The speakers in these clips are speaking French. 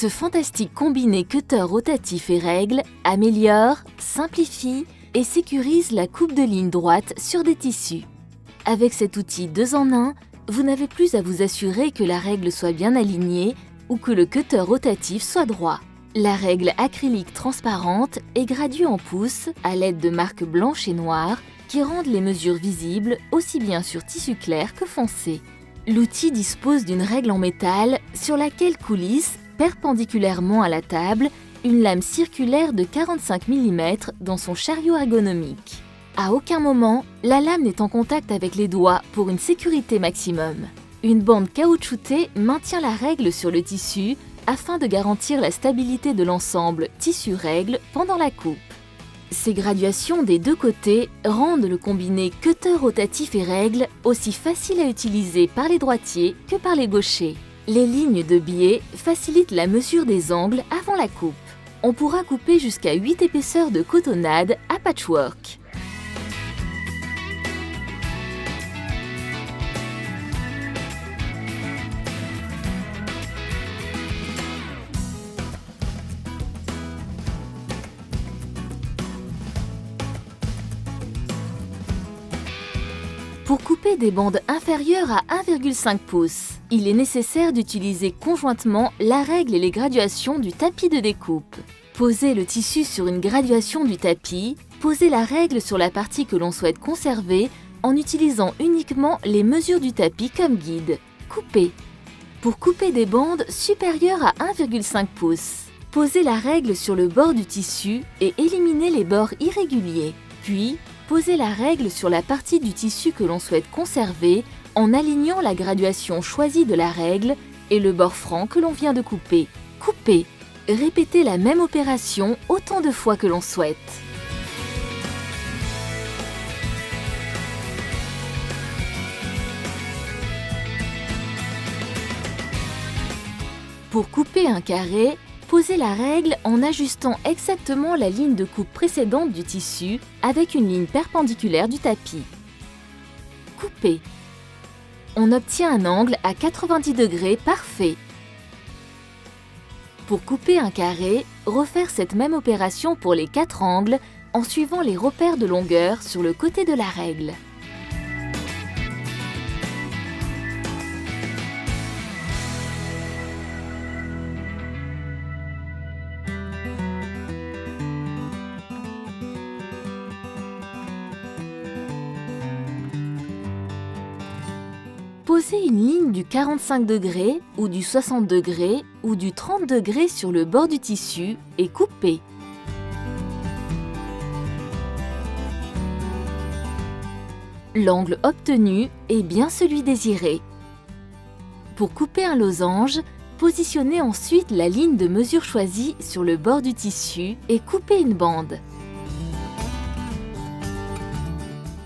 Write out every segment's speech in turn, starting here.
Ce fantastique combiné cutter rotatif et règle améliore, simplifie et sécurise la coupe de ligne droite sur des tissus. Avec cet outil 2 en 1, vous n'avez plus à vous assurer que la règle soit bien alignée ou que le cutter rotatif soit droit. La règle acrylique transparente est graduée en pouces à l'aide de marques blanches et noires qui rendent les mesures visibles aussi bien sur tissu clair que foncé. L'outil dispose d'une règle en métal sur laquelle coulisse, perpendiculairement à la table, une lame circulaire de 45 mm dans son chariot ergonomique. À aucun moment, la lame n'est en contact avec les doigts pour une sécurité maximum. Une bande caoutchoutée maintient la règle sur le tissu afin de garantir la stabilité de l'ensemble tissu-règle pendant la coupe. Ces graduations des deux côtés rendent le combiné cutter rotatif et règle aussi facile à utiliser par les droitiers que par les gauchers. Les lignes de biais facilitent la mesure des angles avant la coupe. On pourra couper jusqu'à 8 épaisseurs de cotonnade à patchwork. Pour couper des bandes inférieures à 1,5 pouces, il est nécessaire d'utiliser conjointement la règle et les graduations du tapis de découpe. Posez le tissu sur une graduation du tapis, posez la règle sur la partie que l'on souhaite conserver en utilisant uniquement les mesures du tapis comme guide. Coupez. Pour couper des bandes supérieures à 1,5 pouces, posez la règle sur le bord du tissu et éliminez les bords irréguliers. Puis, posez la règle sur la partie du tissu que l'on souhaite conserver en alignant la graduation choisie de la règle et le bord franc que l'on vient de couper. Coupez. Répétez la même opération autant de fois que l'on souhaite. Pour couper un carré, posez la règle en ajustant exactement la ligne de coupe précédente du tissu avec une ligne perpendiculaire du tapis. Coupez. On obtient un angle à 90 degrés parfait. Pour couper un carré, refaire cette même opération pour les 4 angles en suivant les repères de longueur sur le côté de la règle. Posez une ligne du 45 degrés ou du 60 degrés ou du 30 degrés sur le bord du tissu et coupez. L'angle obtenu est bien celui désiré. Pour couper un losange, positionnez ensuite la ligne de mesure choisie sur le bord du tissu et coupez une bande.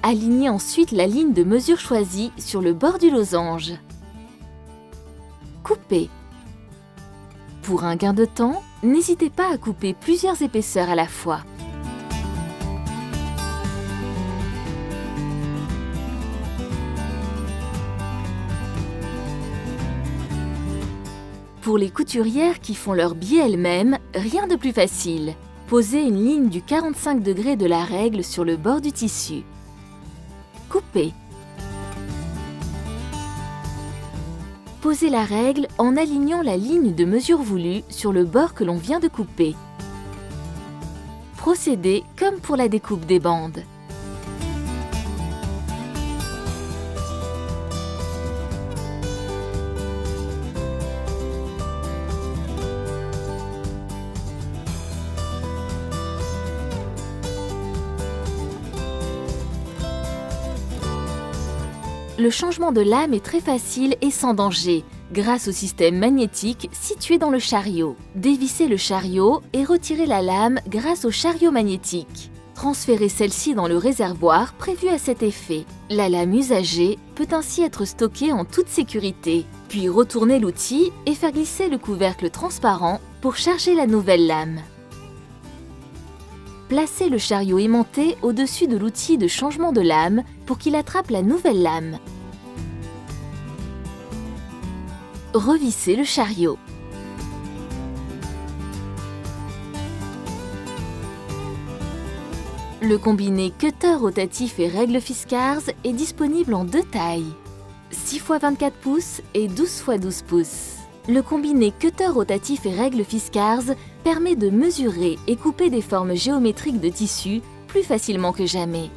Alignez ensuite la ligne de mesure choisie sur le bord du losange. Coupez. Pour un gain de temps, n'hésitez pas à couper plusieurs épaisseurs à la fois. Pour les couturières qui font leur biais elles-mêmes, rien de plus facile. Posez une ligne du 45 degrés de la règle sur le bord du tissu. Coupez. Posez la règle en alignant la ligne de mesure voulue sur le bord que l'on vient de couper. Procédez comme pour la découpe des bandes. Le changement de lame est très facile et sans danger, grâce au système magnétique situé dans le chariot. Dévissez le chariot et retirez la lame grâce au chariot magnétique. Transférez celle-ci dans le réservoir prévu à cet effet. La lame usagée peut ainsi être stockée en toute sécurité. Puis retournez l'outil et faire glisser le couvercle transparent pour charger la nouvelle lame. Placez le chariot aimanté au-dessus de l'outil de changement de lame pour qu'il attrape la nouvelle lame. Revissez le chariot. Le combiné cutter rotatif et règle Fiskars est disponible en deux tailles, 6 x 24 pouces et 12 x 12 pouces. Le combiné cutter rotatif et règle Fiskars permet de mesurer et couper des formes géométriques de tissu plus facilement que jamais.